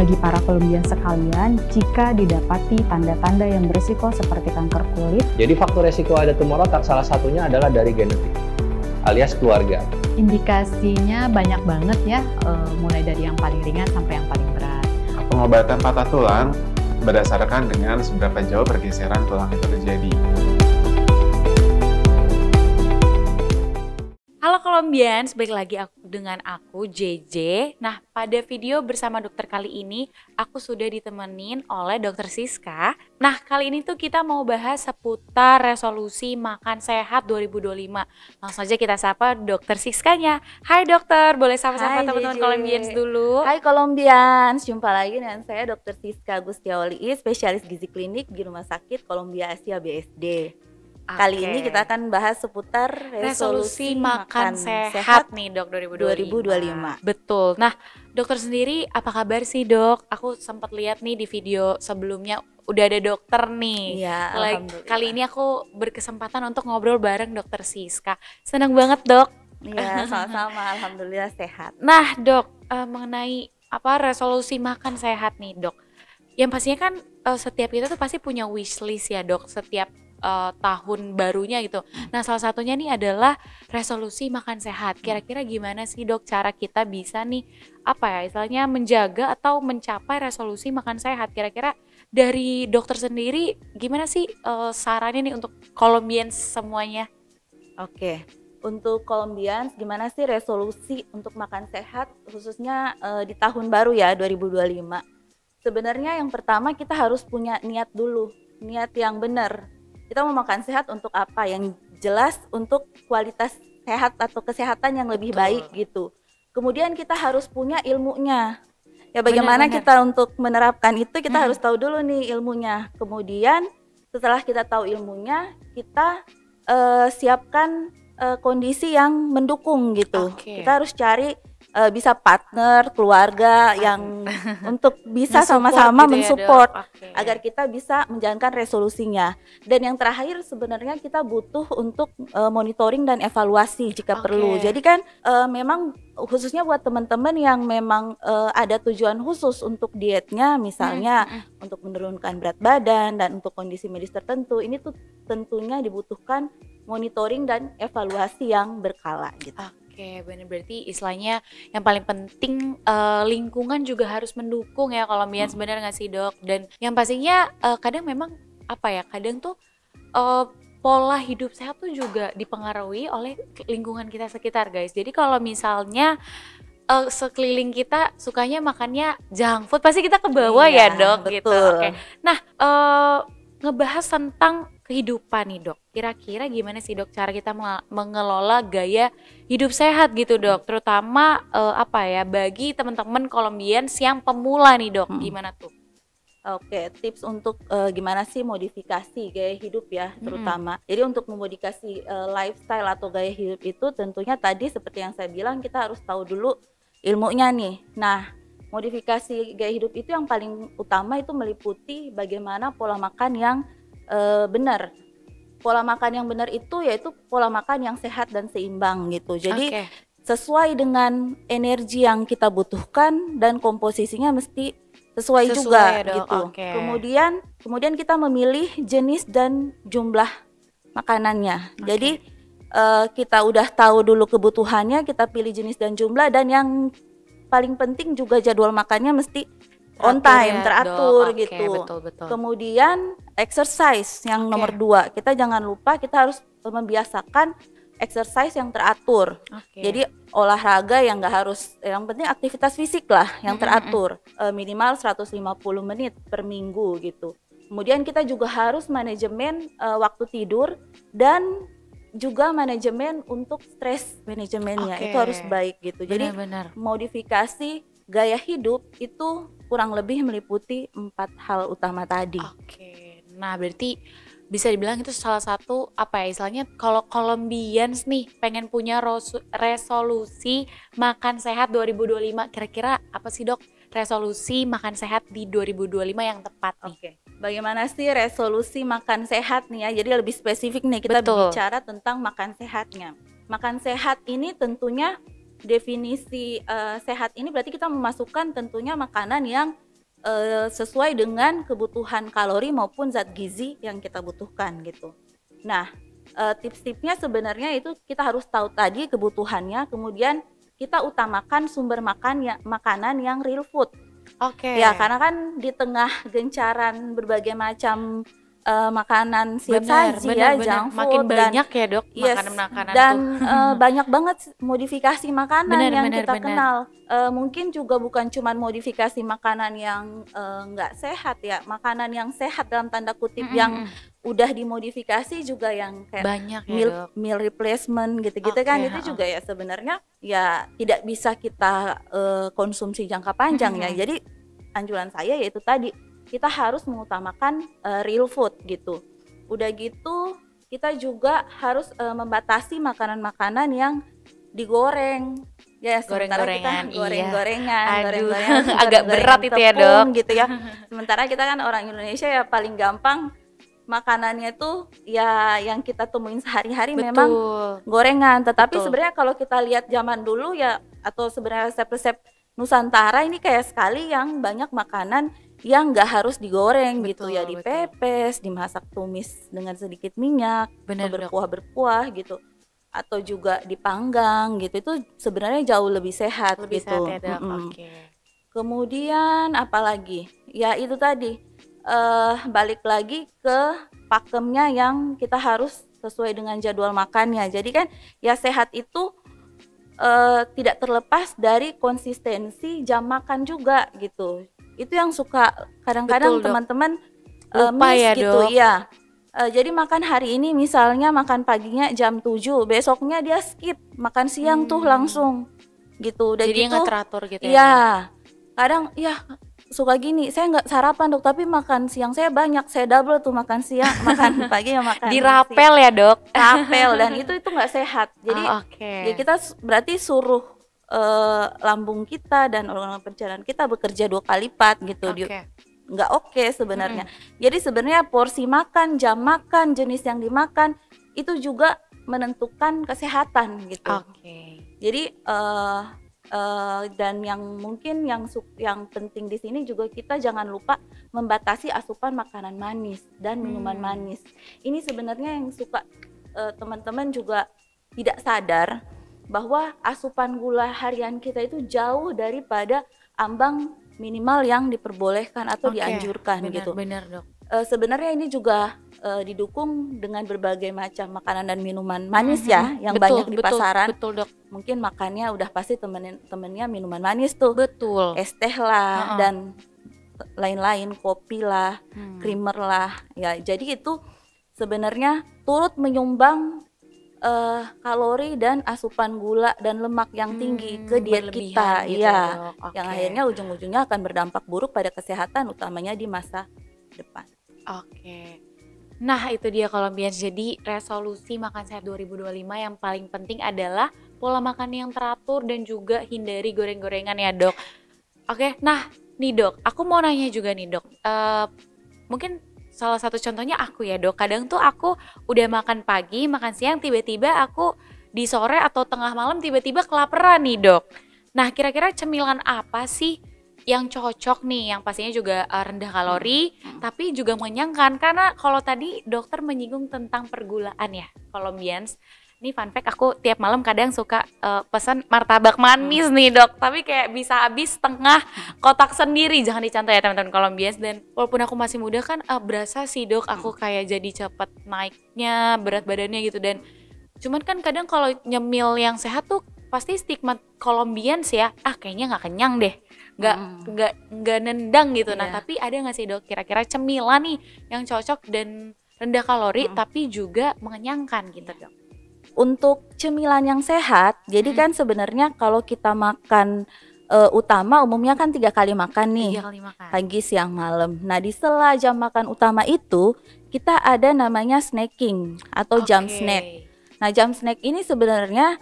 bagi para Colombian sekalian jika didapati tanda-tanda yang berisiko seperti kanker kulit. Jadi faktor resiko ada tumor otak salah satunya adalah dari genetik alias keluarga. Indikasinya banyak banget ya, mulai dari yang paling ringan sampai yang paling berat. Pengobatan patah tulang berdasarkan dengan seberapa jauh pergeseran tulang itu terjadi. Halo Colombians, balik lagi dengan aku JJ. Nah, pada video bersama dokter kali ini aku sudah ditemenin oleh dokter Siska. Nah, kali ini tuh kita mau bahas seputar resolusi makan sehat 2025. Langsung aja kita sapa dokter Siskanya. Hai dokter, boleh sapa-sapa teman-teman Colombians dulu. Hai Colombians, jumpa lagi dengan saya Dr. Siska Gustiawali, spesialis gizi klinik di Rumah Sakit Columbia Asia BSD. Kali ini kita akan bahas seputar resolusi makan sehat nih dok 2025. Betul. Nah dokter sendiri apa kabar sih dok? Aku sempat lihat nih di video sebelumnya udah ada dokter nih. Iya, kali ini aku berkesempatan untuk ngobrol bareng dokter Siska. Senang banget dok. Iya sama-sama, alhamdulillah sehat. Nah dok, mengenai resolusi makan sehat nih dok. Yang pastinya kan setiap kita tuh pasti punya wishlist ya dok, setiap tahun barunya gitu. Nah salah satunya nih adalah resolusi makan sehat. Kira-kira gimana sih dok cara kita bisa nih istilahnya menjaga atau mencapai resolusi makan sehat? Kira-kira dari dokter sendiri gimana sih sarannya nih untuk Colombians semuanya? Oke. Untuk Colombians, gimana sih resolusi untuk makan sehat khususnya di tahun baru ya 2025? Sebenarnya yang pertama kita harus punya niat dulu, niat yang benar. Kita mau makan sehat untuk apa? Yang jelas untuk kualitas sehat atau kesehatan yang lebih baik gitu. Kemudian kita harus punya ilmunya. Ya bagaimana kita untuk menerapkan itu kita harus tahu dulu nih ilmunya. Kemudian setelah kita tahu ilmunya, kita siapkan kondisi yang mendukung gitu. Kita harus cari bisa partner, keluarga yang untuk bisa sama-sama mensupport agar kita bisa menjalankan resolusinya. Dan yang terakhir sebenarnya kita butuh untuk monitoring dan evaluasi jika perlu. Jadi kan memang khususnya buat teman-teman yang memang ada tujuan khusus untuk dietnya, misalnya untuk menurunkan berat badan dan untuk kondisi medis tertentu, ini tuh tentunya dibutuhkan monitoring dan evaluasi yang berkala gitu. Oke, benar, berarti istilahnya yang paling penting lingkungan juga harus mendukung ya Colombians, benar nggak sih dok? Dan yang pastinya kadang memang kadang tuh pola hidup sehat tuh juga dipengaruhi oleh lingkungan kita sekitar guys. Jadi kalau misalnya sekeliling kita sukanya makannya junk food, pasti kita ke bawah ya dok. Betul. Gitu. Oke. Nah ngebahas tentang kehidupan nih dok, kira-kira gimana sih dok cara kita mengelola gaya hidup sehat gitu dok, terutama bagi teman-teman Colombians yang pemula nih dok, gimana tuh? Oke, tips untuk gimana sih modifikasi gaya hidup ya terutama. Jadi untuk memodifikasi lifestyle atau gaya hidup itu tentunya tadi seperti yang saya bilang kita harus tahu dulu ilmunya nih. Nah, modifikasi gaya hidup itu yang paling utama itu meliputi bagaimana pola makan yang benar. Pola makan yang benar itu yaitu pola makan yang sehat dan seimbang gitu. Jadi sesuai dengan energi yang kita butuhkan dan komposisinya mesti sesuai juga ya, gitu. Kemudian kita memilih jenis dan jumlah makanannya. Jadi kita udah tahu dulu kebutuhannya, kita pilih jenis dan jumlah, dan yang paling penting juga jadwal makannya mesti on time, teratur gitu. Betul. Kemudian exercise yang nomor 2, kita jangan lupa kita harus membiasakan exercise yang teratur. Jadi olahraga yang nggak harus, yang penting aktivitas fisik lah yang teratur, minimal 150 menit per minggu gitu. Kemudian kita juga harus manajemen waktu tidur dan juga manajemen untuk stress manajemennya itu harus baik gitu. Jadi modifikasi gaya hidup itu kurang lebih meliputi 4 hal utama tadi. Nah berarti bisa dibilang itu salah satu istilahnya kalau Colombians nih pengen punya resolusi makan sehat 2025, kira-kira apa sih dok resolusi makan sehat di 2025 yang tepat nih? Bagaimana sih resolusi makan sehat nih ya? Jadi lebih spesifik nih kita bicara tentang makan sehatnya. Makan sehat ini tentunya definisi sehat ini berarti kita memasukkan tentunya makanan yang sesuai dengan kebutuhan kalori maupun zat gizi yang kita butuhkan gitu. Nah, tips-tipsnya sebenarnya itu kita harus tahu tadi kebutuhannya, kemudian kita utamakan sumber makanan yang real food. Oke. Ya, karena kan di tengah gencaran berbagai macam makanan siap saji ya, junk food, makin dan banyak ya dok yes, makanan-makanan dan tuh. banyak banget modifikasi makanan yang kita bener. kenal. Mungkin juga bukan cuma modifikasi makanan yang nggak sehat ya, makanan yang sehat dalam tanda kutip yang udah dimodifikasi juga yang kayak banyak ya dok. meal replacement gitu-gitu kan, itu juga ya sebenarnya ya tidak bisa kita konsumsi jangka panjang ya. Jadi anjuran saya yaitu tadi, kita harus mengutamakan real food gitu. Udah gitu kita juga harus membatasi makanan-makanan yang digoreng. Ya, sementara kita goreng-gorengan, agak berat itu ya dok gitu ya. Sementara kita kan orang Indonesia ya paling gampang makanannya tuh ya yang kita temuin sehari-hari memang gorengan. Tetapi sebenarnya kalau kita lihat zaman dulu ya, atau sebenarnya resep-resep Nusantara ini kayak sekali yang banyak makanan yang nggak harus digoreng gitu ya, dipepes, dimasak tumis dengan sedikit minyak, berkuah-berkuah gitu, atau juga dipanggang gitu. Itu sebenarnya jauh lebih sehat gitu. Sehat ya, dok. Kemudian apalagi? Ya itu tadi, balik lagi ke pakemnya yang kita harus sesuai dengan jadwal makannya. Jadi kan ya sehat itu tidak terlepas dari konsistensi jam makan juga gitu. Itu yang suka kadang-kadang teman-teman miss ya, gitu ya. Jadi makan hari ini misalnya makan paginya jam 7, besoknya dia skip makan siang tuh langsung gitu. Udah jadi gitu nggak teratur gitu ya. Iya. Kadang ya suka gini, saya nggak sarapan dok, tapi makan siang saya banyak, saya double tuh makan siang, makan pagi ya makan dirapel ya dok. Rapel, dan itu nggak sehat. Jadi ya kita berarti suruh lambung kita dan organ pencernaan kita bekerja 2 kali lipat gitu. Nggak oke sebenarnya. Jadi sebenarnya porsi makan, jam makan, jenis yang dimakan itu juga menentukan kesehatan gitu. Jadi dan yang mungkin yang penting di sini juga, kita jangan lupa membatasi asupan makanan manis dan minuman manis. Ini sebenarnya yang suka teman-teman juga tidak sadar bahwa asupan gula harian kita itu jauh daripada ambang minimal yang diperbolehkan atau dianjurkan gitu. Benar dok. Sebenarnya ini juga didukung dengan berbagai macam makanan dan minuman manis ya, yang banyak di pasaran. Betul dok. Mungkin makannya udah pasti temennya minuman manis tuh. Es teh lah dan lain-lain, kopi lah, creamer lah. Ya, jadi itu sebenarnya turut menyumbang kalori dan asupan gula dan lemak yang tinggi ke diet kita gitu ya. Yang akhirnya ujung-ujungnya akan berdampak buruk pada kesehatan, utamanya di masa depan. Nah itu dia Colombians, jadi resolusi makan sehat 2025 yang paling penting adalah pola makan yang teratur dan juga hindari goreng-gorengan ya dok. Nah nih dok, aku mau nanya juga nih dok, mungkin salah satu contohnya aku ya dok, kadang tuh aku udah makan pagi, makan siang, tiba-tiba aku di sore atau tengah malam tiba-tiba kelaparan nih dok. Nah kira-kira cemilan apa sih yang cocok nih, yang pastinya juga rendah kalori tapi juga mengenyangkan? Karena kalau tadi dokter menyinggung tentang pergulaan ya Colombians, ini fun fact, aku tiap malam kadang suka pesan martabak manis nih dok, tapi kayak bisa habis setengah kotak sendiri. Jangan dicontoh ya teman-teman Colombians. Dan walaupun aku masih muda kan berasa sih dok aku kayak jadi cepet naiknya berat badannya gitu. Dan cuman kan kadang kalau nyemil yang sehat tuh pasti stigma Colombians ya, kayaknya nggak kenyang deh, nggak nendang gitu. Nah tapi ada nggak sih dok kira-kira cemilan nih yang cocok dan rendah kalori tapi juga mengenyangkan gitu dok? Untuk cemilan yang sehat, jadi kan sebenarnya kalau kita makan utama umumnya kan 3 kali makan nih, pagi, siang, malam. Nah di sela jam makan utama itu kita ada namanya snacking atau jam snack. Nah jam snack ini sebenarnya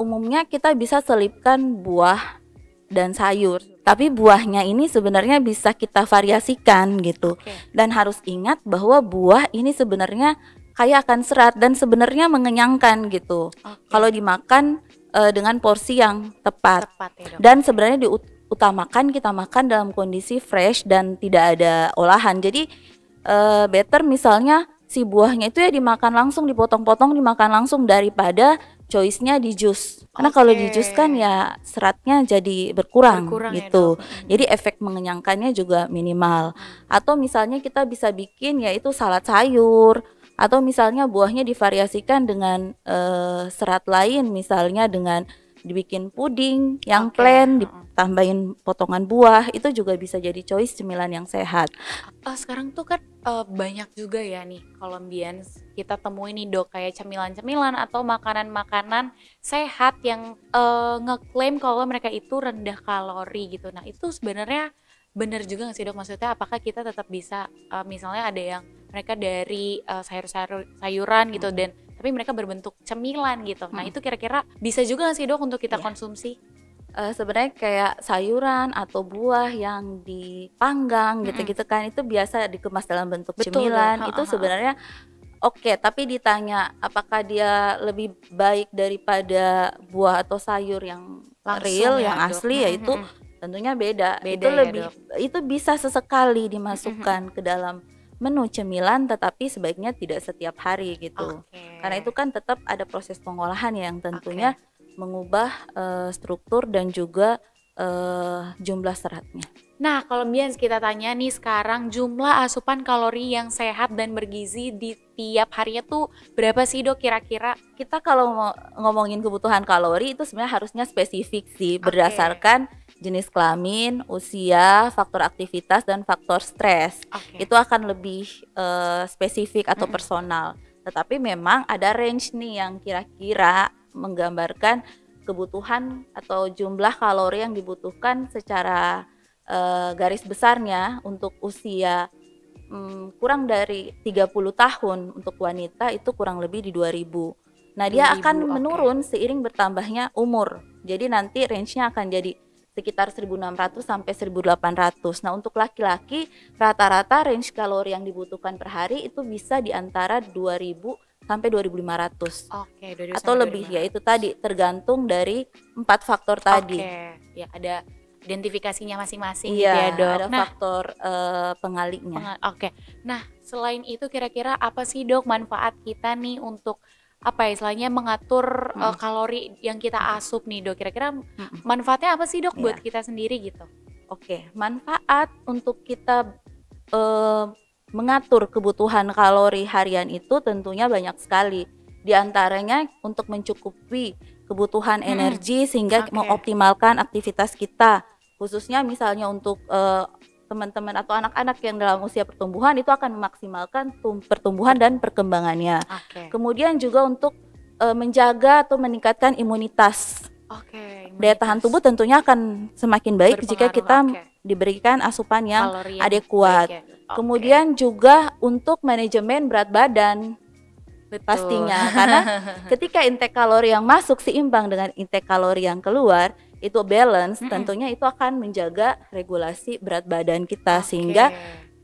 umumnya kita bisa selipkan buah dan sayur, tapi buahnya ini sebenarnya bisa kita variasikan gitu. Dan harus ingat bahwa buah ini sebenarnya kaya akan serat dan sebenarnya mengenyangkan gitu kalau dimakan dengan porsi yang tepat. Dan sebenarnya utamakan kita makan dalam kondisi fresh dan tidak ada olahan. Jadi better misalnya si buahnya itu ya dimakan langsung, dipotong-potong dimakan langsung daripada choice-nya di jus. Karena kalau di jus kan ya seratnya jadi berkurang gitu. Ya, jadi efek mengenyangkannya juga minimal. Atau misalnya kita bisa bikin yaitu salad sayur, atau misalnya buahnya divariasikan dengan serat lain, misalnya dengan dibikin puding yang plain, ditambahin potongan buah, itu juga bisa jadi choice cemilan yang sehat. Sekarang tuh kan banyak juga ya nih Colombians kita temuin nih dok, kayak cemilan-cemilan atau makanan-makanan sehat yang ngeklaim kalau mereka itu rendah kalori gitu. Nah itu sebenarnya benar juga nggak sih dok? Maksudnya apakah kita tetap bisa misalnya ada yang mereka dari sayuran gitu dan tapi mereka berbentuk cemilan gitu. Nah itu kira-kira bisa juga nggak sih dok untuk kita konsumsi? Sebenarnya kayak sayuran atau buah yang dipanggang gitu-gitu kan, itu biasa dikemas dalam bentuk cemilan. Itu sebenarnya oke, tapi ditanya apakah dia lebih baik daripada buah atau sayur yang real, yang asli, yaitu tentunya beda. Itu lebih, itu bisa sesekali dimasukkan ke dalam menu cemilan, tetapi sebaiknya tidak setiap hari gitu. Karena itu kan tetap ada proses pengolahan yang tentunya mengubah struktur dan juga jumlah seratnya. Nah, kalau Colombians kita tanya nih sekarang jumlah asupan kalori yang sehat dan bergizi di tiap harinya tuh berapa sih dok kira-kira? Kita kalau mau ngomongin kebutuhan kalori itu sebenarnya harusnya spesifik sih, berdasarkan jenis kelamin, usia, faktor aktivitas, dan faktor stres. Itu akan lebih spesifik atau personal. Tetapi memang ada range nih yang kira-kira menggambarkan kebutuhan atau jumlah kalori yang dibutuhkan secara garis besarnya untuk usia kurang dari 30 tahun untuk wanita itu kurang lebih di 2000. Nah, dia akan menurun seiring bertambahnya umur. Jadi nanti range-nya akan jadi sekitar 1600 sampai 1800. Nah, untuk laki-laki rata-rata range kalori yang dibutuhkan per hari itu bisa di antara 2000 sampai 2500. Atau lebih, ya itu tadi tergantung dari 4 faktor tadi. Ya ada identifikasinya masing-masing gitu ya dok. Ada faktor pengalinya. Nah selain itu kira-kira apa sih dok manfaat kita nih untuk apa ya istilahnya mengatur kalori yang kita asup nih dok, kira-kira manfaatnya apa sih dok buat kita sendiri gitu? Manfaat untuk kita mengatur kebutuhan kalori harian itu tentunya banyak sekali. Di antaranya untuk mencukupi kebutuhan energi sehingga mengoptimalkan aktivitas kita, khususnya misalnya untuk teman-teman atau anak-anak yang dalam usia pertumbuhan itu akan memaksimalkan pertumbuhan dan perkembangannya. Kemudian juga untuk menjaga atau meningkatkan imunitas. Daya tahan tubuh tentunya akan semakin baik jika kita diberikan asupan yang adekuat. Kemudian juga untuk manajemen berat badan. Pastinya karena ketika intake kalori yang masuk seimbang dengan intake kalori yang keluar itu balance, tentunya itu akan menjaga regulasi berat badan kita. Sehingga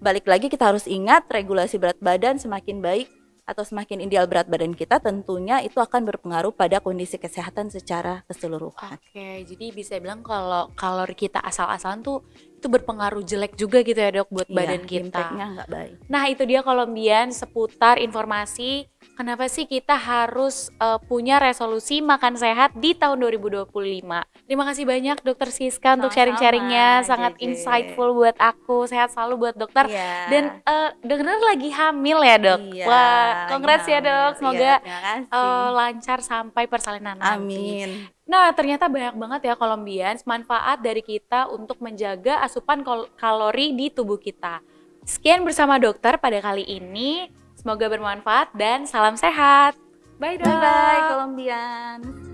balik lagi kita harus ingat regulasi berat badan semakin baik atau semakin ideal berat badan kita, tentunya itu akan berpengaruh pada kondisi kesehatan secara keseluruhan. Jadi bisa bilang kalau kalori kita asal-asalan tuh itu berpengaruh jelek juga gitu ya dok buat badan kita. Impact-nya nggak baik. Nah itu dia Colombian seputar informasi kenapa sih kita harus punya resolusi makan sehat di tahun 2025. Terima kasih banyak Dokter Siska untuk sharing-sharingnya, sangat insightful buat aku. Sehat selalu buat dokter. Dan dengar lagi hamil ya dok. Wah, congrats ya dok. Semoga lancar sampai persalinan nanti. Amin. Nah ternyata banyak banget ya Colombians manfaat dari kita untuk menjaga asupan kalori di tubuh kita. Sekian bersama dokter pada kali ini. Semoga bermanfaat dan salam sehat. Bye dok. Bye Colombians.